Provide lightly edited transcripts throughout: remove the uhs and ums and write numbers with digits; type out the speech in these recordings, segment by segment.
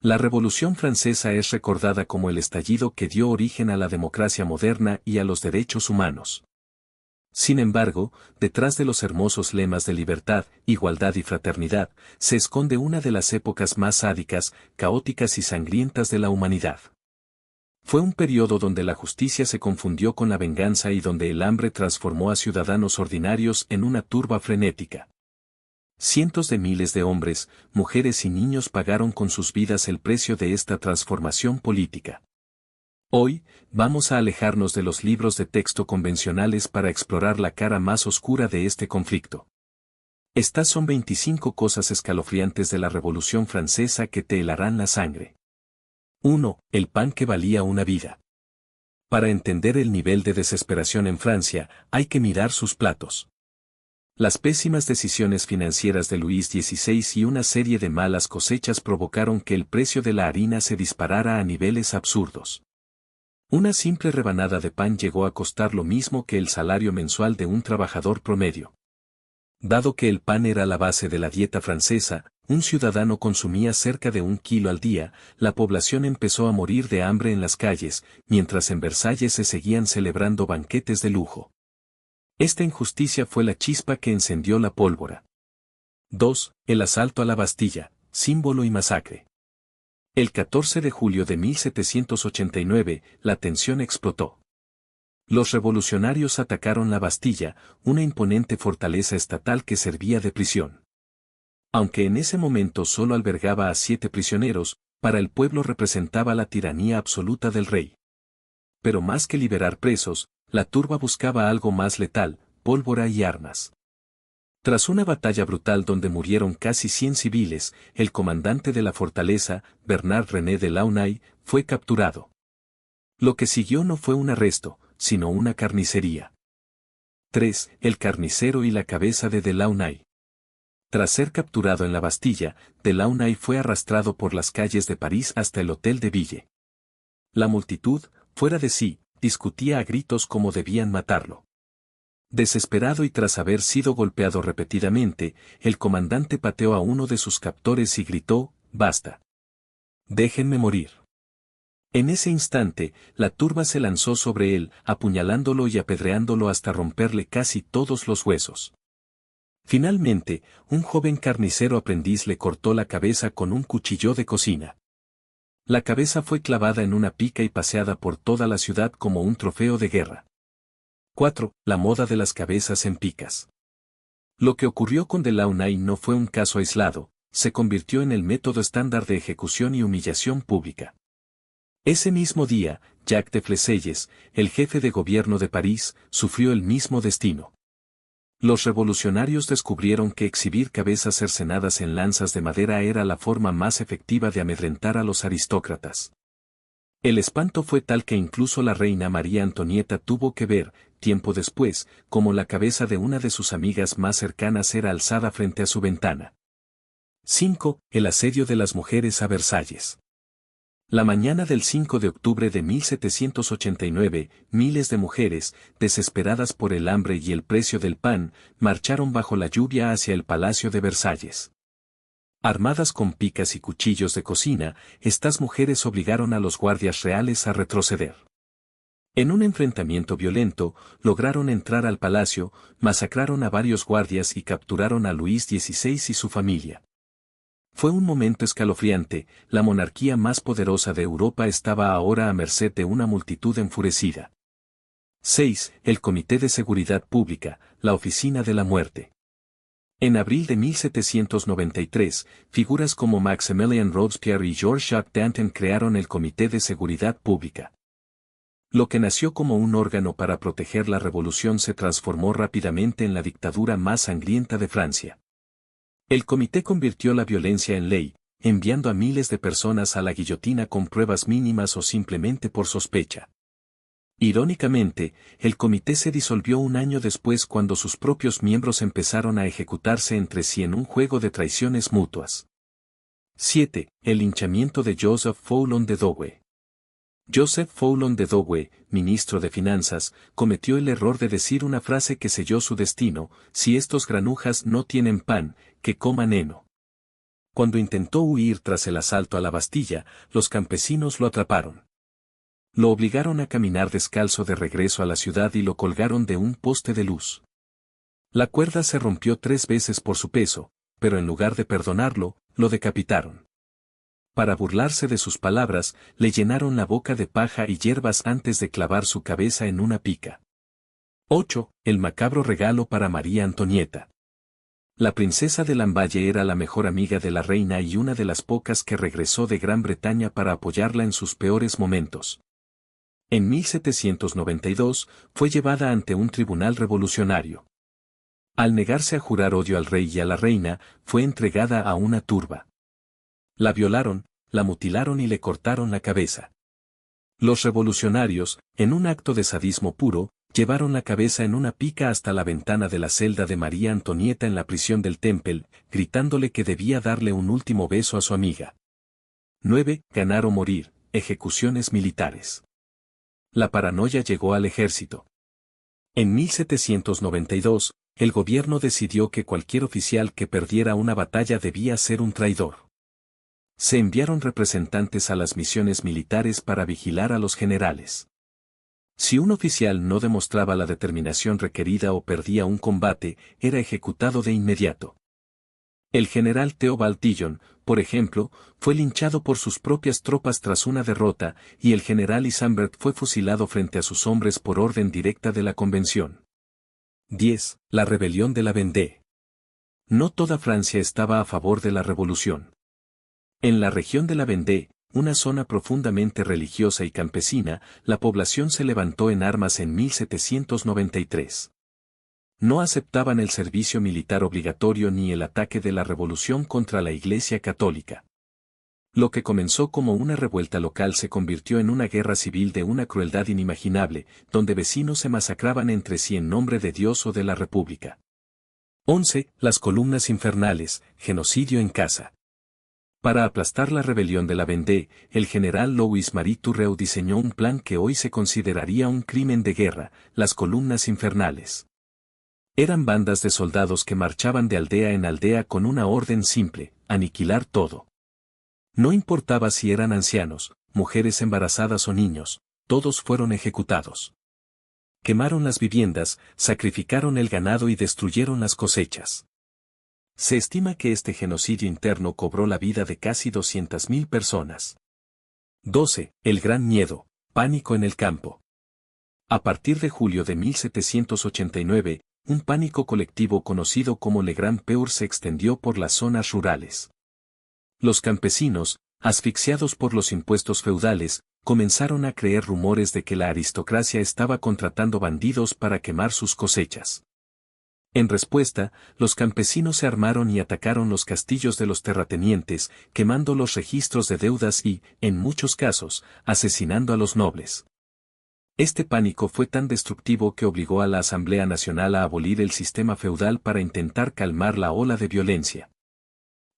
La Revolución Francesa es recordada como el estallido que dio origen a la democracia moderna y a los derechos humanos. Sin embargo, detrás de los hermosos lemas de libertad, igualdad y fraternidad, se esconde una de las épocas más sádicas, caóticas y sangrientas de la humanidad. Fue un periodo donde la justicia se confundió con la venganza y donde el hambre transformó a ciudadanos ordinarios en una turba frenética. Cientos de miles de hombres, mujeres y niños pagaron con sus vidas el precio de esta transformación política. Hoy, vamos a alejarnos de los libros de texto convencionales para explorar la cara más oscura de este conflicto. Estas son 25 cosas escalofriantes de la Revolución Francesa que te helarán la sangre. 1. El pan que valía una vida. Para entender el nivel de desesperación en Francia, hay que mirar sus platos. Las pésimas decisiones financieras de Luis XVI y una serie de malas cosechas provocaron que el precio de la harina se disparara a niveles absurdos. Una simple rebanada de pan llegó a costar lo mismo que el salario mensual de un trabajador promedio. Dado que el pan era la base de la dieta francesa, un ciudadano consumía cerca de 1 kilo al día, la población empezó a morir de hambre en las calles, mientras en Versalles se seguían celebrando banquetes de lujo. Esta injusticia fue la chispa que encendió la pólvora. 2. El asalto a la Bastilla, símbolo y masacre. El 14 de julio de 1789, la tensión explotó. Los revolucionarios atacaron la Bastilla, una imponente fortaleza estatal que servía de prisión. Aunque en ese momento solo albergaba a 7 prisioneros, para el pueblo representaba la tiranía absoluta del rey. Pero más que liberar presos, la turba buscaba algo más letal, pólvora y armas. Tras una batalla brutal donde murieron casi 100 civiles, el comandante de la fortaleza, Bernard René de Launay, fue capturado. Lo que siguió no fue un arresto, sino una carnicería. 3. El carnicero y la cabeza de Delaunay. Tras ser capturado en la Bastilla, Delaunay fue arrastrado por las calles de París hasta el Hotel de Ville. La multitud, fuera de sí, discutía a gritos cómo debían matarlo. Desesperado y tras haber sido golpeado repetidamente, el comandante pateó a uno de sus captores y gritó, «¡Basta! ¡Déjenme morir!». En ese instante, la turba se lanzó sobre él, apuñalándolo y apedreándolo hasta romperle casi todos los huesos. Finalmente, un joven carnicero aprendiz le cortó la cabeza con un cuchillo de cocina. La cabeza fue clavada en una pica y paseada por toda la ciudad como un trofeo de guerra. 4. La moda de las cabezas en picas. Lo que ocurrió con Delaunay no fue un caso aislado, se convirtió en el método estándar de ejecución y humillación pública. Ese mismo día, Jacques de Fleselles, el jefe de gobierno de París, sufrió el mismo destino. Los revolucionarios descubrieron que exhibir cabezas cercenadas en lanzas de madera era la forma más efectiva de amedrentar a los aristócratas. El espanto fue tal que incluso la reina María Antonieta tuvo que ver, tiempo después, cómo la cabeza de una de sus amigas más cercanas era alzada frente a su ventana. 5. El asedio de las mujeres a Versalles. La mañana del 5 de octubre de 1789, miles de mujeres, desesperadas por el hambre y el precio del pan, marcharon bajo la lluvia hacia el Palacio de Versalles. Armadas con picas y cuchillos de cocina, estas mujeres obligaron a los guardias reales a retroceder. En un enfrentamiento violento, lograron entrar al palacio, masacraron a varios guardias y capturaron a Luis XVI y su familia. Fue un momento escalofriante, la monarquía más poderosa de Europa estaba ahora a merced de una multitud enfurecida. 6. El Comité de Seguridad Pública, la Oficina de la Muerte. En abril de 1793, figuras como Maximilien Robespierre y Georges-Jacques Danton crearon el Comité de Seguridad Pública. Lo que nació como un órgano para proteger la revolución se transformó rápidamente en la dictadura más sangrienta de Francia. El comité convirtió la violencia en ley, enviando a miles de personas a la guillotina con pruebas mínimas o simplemente por sospecha. Irónicamente, el comité se disolvió un año después cuando sus propios miembros empezaron a ejecutarse entre sí en un juego de traiciones mutuas. 7. El linchamiento de Joseph Foulon de Douai. Joseph Foulon de Douai, ministro de Finanzas, cometió el error de decir una frase que selló su destino: si estos granujas no tienen pan, que coman heno. Cuando intentó huir tras el asalto a la Bastilla, los campesinos lo atraparon. Lo obligaron a caminar descalzo de regreso a la ciudad y lo colgaron de un poste de luz. La cuerda se rompió 3 veces por su peso, pero en lugar de perdonarlo, lo decapitaron. Para burlarse de sus palabras, le llenaron la boca de paja y hierbas antes de clavar su cabeza en una pica. 8. El macabro regalo para María Antonieta. La princesa de Lamballe era la mejor amiga de la reina y una de las pocas que regresó de Gran Bretaña para apoyarla en sus peores momentos. En 1792, fue llevada ante un tribunal revolucionario. Al negarse a jurar odio al rey y a la reina, fue entregada a una turba. La violaron, la mutilaron y le cortaron la cabeza. Los revolucionarios, en un acto de sadismo puro, llevaron la cabeza en una pica hasta la ventana de la celda de María Antonieta en la prisión del Temple, gritándole que debía darle un último beso a su amiga. 9. Ganar o morir, ejecuciones militares. La paranoia llegó al ejército. En 1792, el gobierno decidió que cualquier oficial que perdiera una batalla debía ser un traidor. Se enviaron representantes a las misiones militares para vigilar a los generales. Si un oficial no demostraba la determinación requerida o perdía un combate, era ejecutado de inmediato. El general Theobald Dillon, por ejemplo, fue linchado por sus propias tropas tras una derrota, y el general Isambert fue fusilado frente a sus hombres por orden directa de la convención. 10. La rebelión de la Vendée. No toda Francia estaba a favor de la revolución. En la región de la Vendée, una zona profundamente religiosa y campesina, la población se levantó en armas en 1793. No aceptaban el servicio militar obligatorio ni el ataque de la revolución contra la Iglesia Católica. Lo que comenzó como una revuelta local se convirtió en una guerra civil de una crueldad inimaginable, donde vecinos se masacraban entre sí en nombre de Dios o de la República. 11. Las columnas infernales, genocidio en casa. Para aplastar la rebelión de la Vendée, el general Louis-Marie Turreau diseñó un plan que hoy se consideraría un crimen de guerra, las columnas infernales. Eran bandas de soldados que marchaban de aldea en aldea con una orden simple: aniquilar todo. No importaba si eran ancianos, mujeres embarazadas o niños, todos fueron ejecutados. Quemaron las viviendas, sacrificaron el ganado y destruyeron las cosechas. Se estima que este genocidio interno cobró la vida de casi 200.000 personas. 12. El gran miedo, pánico en el campo. A partir de julio de 1789, un pánico colectivo conocido como Le Grand Peur se extendió por las zonas rurales. Los campesinos, asfixiados por los impuestos feudales, comenzaron a creer rumores de que la aristocracia estaba contratando bandidos para quemar sus cosechas. En respuesta, los campesinos se armaron y atacaron los castillos de los terratenientes, quemando los registros de deudas y, en muchos casos, asesinando a los nobles. Este pánico fue tan destructivo que obligó a la Asamblea Nacional a abolir el sistema feudal para intentar calmar la ola de violencia.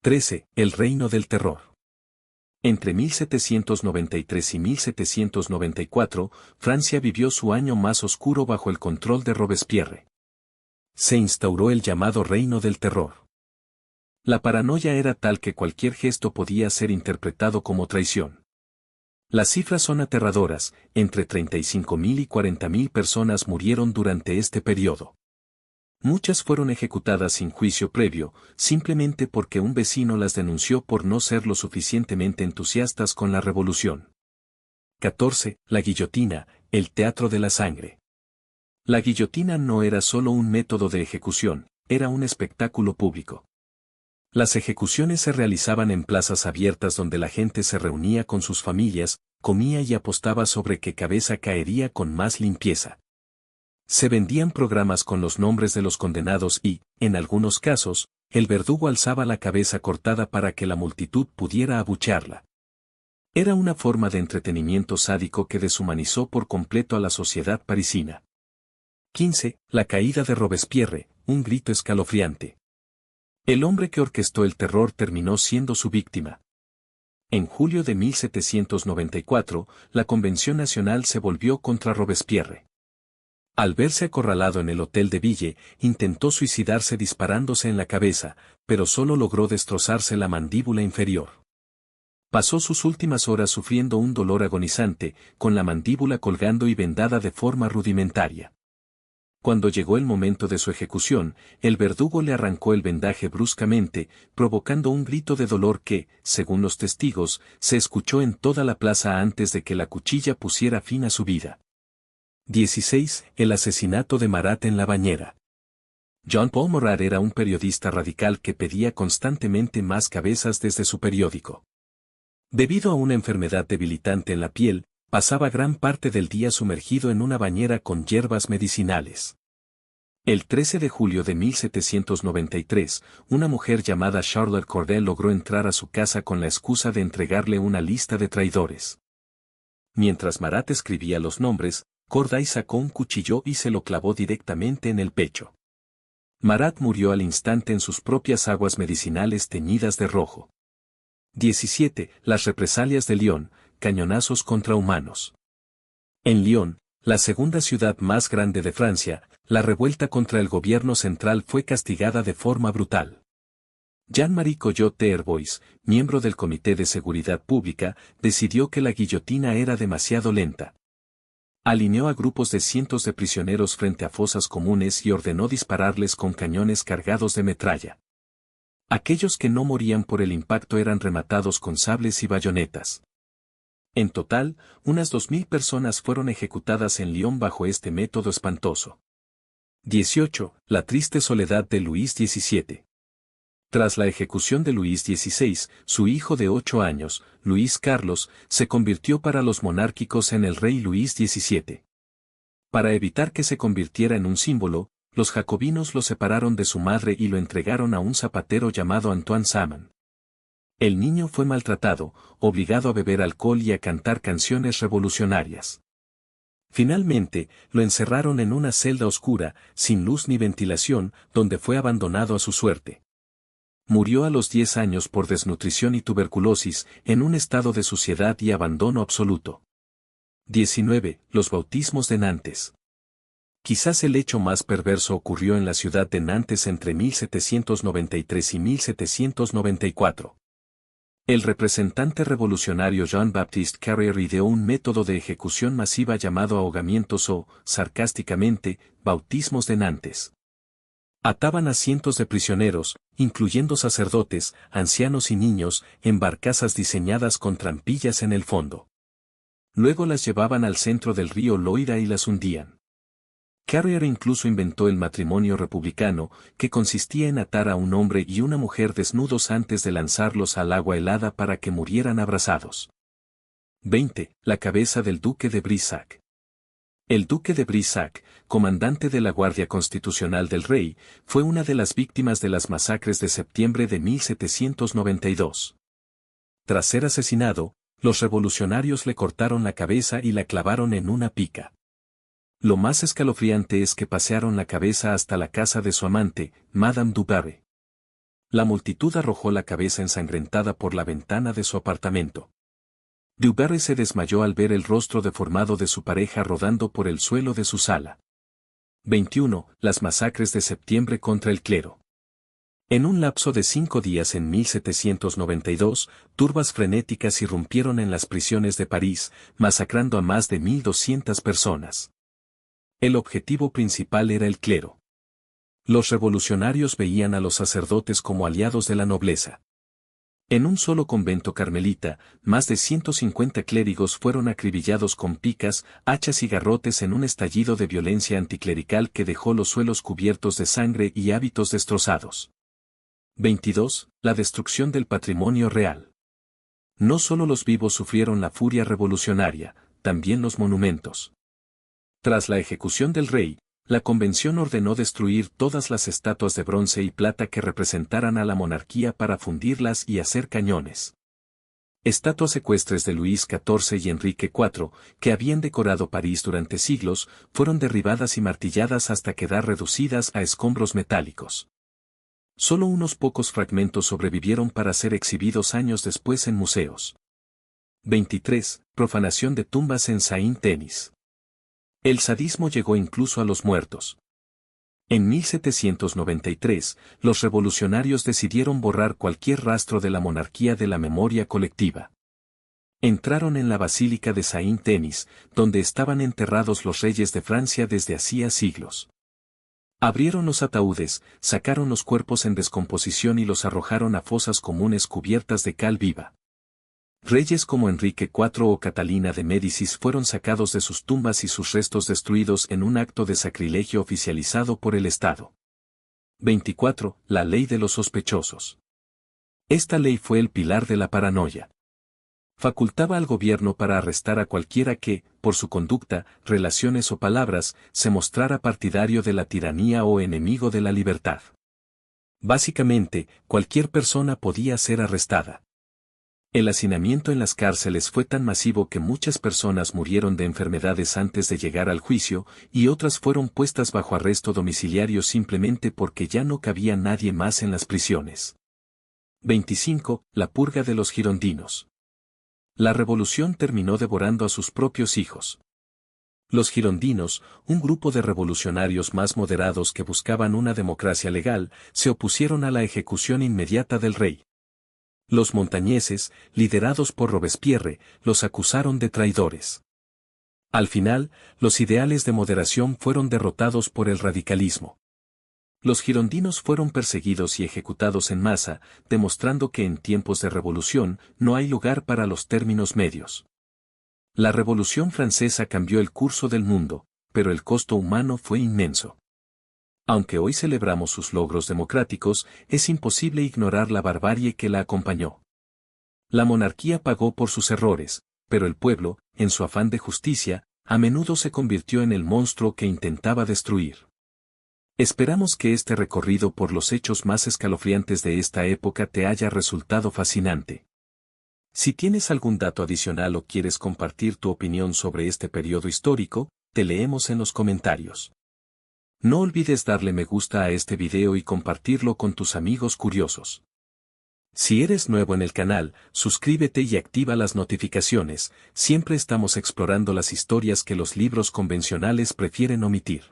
13. El reino del terror. Entre 1793 y 1794, Francia vivió su año más oscuro bajo el control de Robespierre. Se instauró el llamado Reino del Terror. La paranoia era tal que cualquier gesto podía ser interpretado como traición. Las cifras son aterradoras: entre 35.000 y 40.000 personas murieron durante este periodo. Muchas fueron ejecutadas sin juicio previo, simplemente porque un vecino las denunció por no ser lo suficientemente entusiastas con la revolución. 14. La guillotina, el teatro de la sangre. La guillotina no era solo un método de ejecución, era un espectáculo público. Las ejecuciones se realizaban en plazas abiertas donde la gente se reunía con sus familias, comía y apostaba sobre qué cabeza caería con más limpieza. Se vendían programas con los nombres de los condenados y, en algunos casos, el verdugo alzaba la cabeza cortada para que la multitud pudiera abuchearla. Era una forma de entretenimiento sádico que deshumanizó por completo a la sociedad parisina. 15. La caída de Robespierre, un grito escalofriante. El hombre que orquestó el terror terminó siendo su víctima. En julio de 1794, la Convención Nacional se volvió contra Robespierre. Al verse acorralado en el hotel de Ville, intentó suicidarse disparándose en la cabeza, pero solo logró destrozarse la mandíbula inferior. Pasó sus últimas horas sufriendo un dolor agonizante, con la mandíbula colgando y vendada de forma rudimentaria. Cuando llegó el momento de su ejecución, el verdugo le arrancó el vendaje bruscamente, provocando un grito de dolor que, según los testigos, se escuchó en toda la plaza antes de que la cuchilla pusiera fin a su vida. 16. El asesinato de Marat en la bañera. Jean-Paul Marat era un periodista radical que pedía constantemente más cabezas desde su periódico. Debido a una enfermedad debilitante en la piel, pasaba gran parte del día sumergido en una bañera con hierbas medicinales. El 13 de julio de 1793, una mujer llamada Charlotte Corday logró entrar a su casa con la excusa de entregarle una lista de traidores. Mientras Marat escribía los nombres, Corday sacó un cuchillo y se lo clavó directamente en el pecho. Marat murió al instante en sus propias aguas medicinales teñidas de rojo. 17. Las represalias de Lyon, cañonazos contra humanos. En Lyon, la segunda ciudad más grande de Francia, la revuelta contra el gobierno central fue castigada de forma brutal. Jean-Marie Collot d'Herbois, miembro del Comité de Seguridad Pública, decidió que la guillotina era demasiado lenta. Alineó a grupos de cientos de prisioneros frente a fosas comunes y ordenó dispararles con cañones cargados de metralla. Aquellos que no morían por el impacto eran rematados con sables y bayonetas. En total, unas 2000 personas fueron ejecutadas en Lyon bajo este método espantoso. 18. La triste soledad de Luis XVII. Tras la ejecución de Luis XVI, su hijo de 8 años, Luis Carlos, se convirtió para los monárquicos en el rey Luis XVII. Para evitar que se convirtiera en un símbolo, los jacobinos lo separaron de su madre y lo entregaron a un zapatero llamado Antoine Saman. El niño fue maltratado, obligado a beber alcohol y a cantar canciones revolucionarias. Finalmente, lo encerraron en una celda oscura, sin luz ni ventilación, donde fue abandonado a su suerte. Murió a los 10 años por desnutrición y tuberculosis, en un estado de suciedad y abandono absoluto. 19. Los bautismos de Nantes. Quizás el hecho más perverso ocurrió en la ciudad de Nantes entre 1793 y 1794. El representante revolucionario Jean-Baptiste Carrier ideó un método de ejecución masiva llamado ahogamientos o, sarcásticamente, bautismos de Nantes. Ataban a cientos de prisioneros, incluyendo sacerdotes, ancianos y niños, en barcazas diseñadas con trampillas en el fondo. Luego las llevaban al centro del río Loira y las hundían. Carrier incluso inventó el matrimonio republicano, que consistía en atar a un hombre y una mujer desnudos antes de lanzarlos al agua helada para que murieran abrazados. 20. La cabeza del duque de Brissac. El duque de Brissac, comandante de la Guardia Constitucional del Rey, fue una de las víctimas de las masacres de septiembre de 1792. Tras ser asesinado, los revolucionarios le cortaron la cabeza y la clavaron en una pica. Lo más escalofriante es que pasearon la cabeza hasta la casa de su amante, Madame du Barry. La multitud arrojó la cabeza ensangrentada por la ventana de su apartamento. Du Barry se desmayó al ver el rostro deformado de su pareja rodando por el suelo de su sala. 21. Las masacres de septiembre contra el clero. En un lapso de 5 días en 1792, turbas frenéticas irrumpieron en las prisiones de París, masacrando a más de 1200 personas. El objetivo principal era el clero. Los revolucionarios veían a los sacerdotes como aliados de la nobleza. En un solo convento carmelita, más de 150 clérigos fueron acribillados con picas, hachas y garrotes en un estallido de violencia anticlerical que dejó los suelos cubiertos de sangre y hábitos destrozados. 22. La destrucción del patrimonio real. No solo los vivos sufrieron la furia revolucionaria, también los monumentos. Tras la ejecución del rey, la convención ordenó destruir todas las estatuas de bronce y plata que representaran a la monarquía para fundirlas y hacer cañones. Estatuas ecuestres de Luis XIV y Enrique IV, que habían decorado París durante siglos, fueron derribadas y martilladas hasta quedar reducidas a escombros metálicos. Solo unos pocos fragmentos sobrevivieron para ser exhibidos años después en museos. 23. Profanación de tumbas en Saint-Denis. El sadismo llegó incluso a los muertos. En 1793, los revolucionarios decidieron borrar cualquier rastro de la monarquía de la memoria colectiva. Entraron en la Basílica de Saint-Denis, donde estaban enterrados los reyes de Francia desde hacía siglos. Abrieron los ataúdes, sacaron los cuerpos en descomposición y los arrojaron a fosas comunes cubiertas de cal viva. Reyes como Enrique IV o Catalina de Médicis fueron sacados de sus tumbas y sus restos destruidos en un acto de sacrilegio oficializado por el Estado. 24. La ley de los sospechosos. Esta ley fue el pilar de la paranoia. Facultaba al gobierno para arrestar a cualquiera que, por su conducta, relaciones o palabras, se mostrara partidario de la tiranía o enemigo de la libertad. Básicamente, cualquier persona podía ser arrestada. El hacinamiento en las cárceles fue tan masivo que muchas personas murieron de enfermedades antes de llegar al juicio, y otras fueron puestas bajo arresto domiciliario simplemente porque ya no cabía nadie más en las prisiones. 25. La purga de los girondinos. La revolución terminó devorando a sus propios hijos. Los girondinos, un grupo de revolucionarios más moderados que buscaban una democracia legal, se opusieron a la ejecución inmediata del rey. Los montañeses, liderados por Robespierre, los acusaron de traidores. Al final, los ideales de moderación fueron derrotados por el radicalismo. Los girondinos fueron perseguidos y ejecutados en masa, demostrando que en tiempos de revolución no hay lugar para los términos medios. La Revolución Francesa cambió el curso del mundo, pero el costo humano fue inmenso. Aunque hoy celebramos sus logros democráticos, es imposible ignorar la barbarie que la acompañó. La monarquía pagó por sus errores, pero el pueblo, en su afán de justicia, a menudo se convirtió en el monstruo que intentaba destruir. Esperamos que este recorrido por los hechos más escalofriantes de esta época te haya resultado fascinante. Si tienes algún dato adicional o quieres compartir tu opinión sobre este periodo histórico, te leemos en los comentarios. No olvides darle me gusta a este video y compartirlo con tus amigos curiosos. Si eres nuevo en el canal, suscríbete y activa las notificaciones, siempre estamos explorando las historias que los libros convencionales prefieren omitir.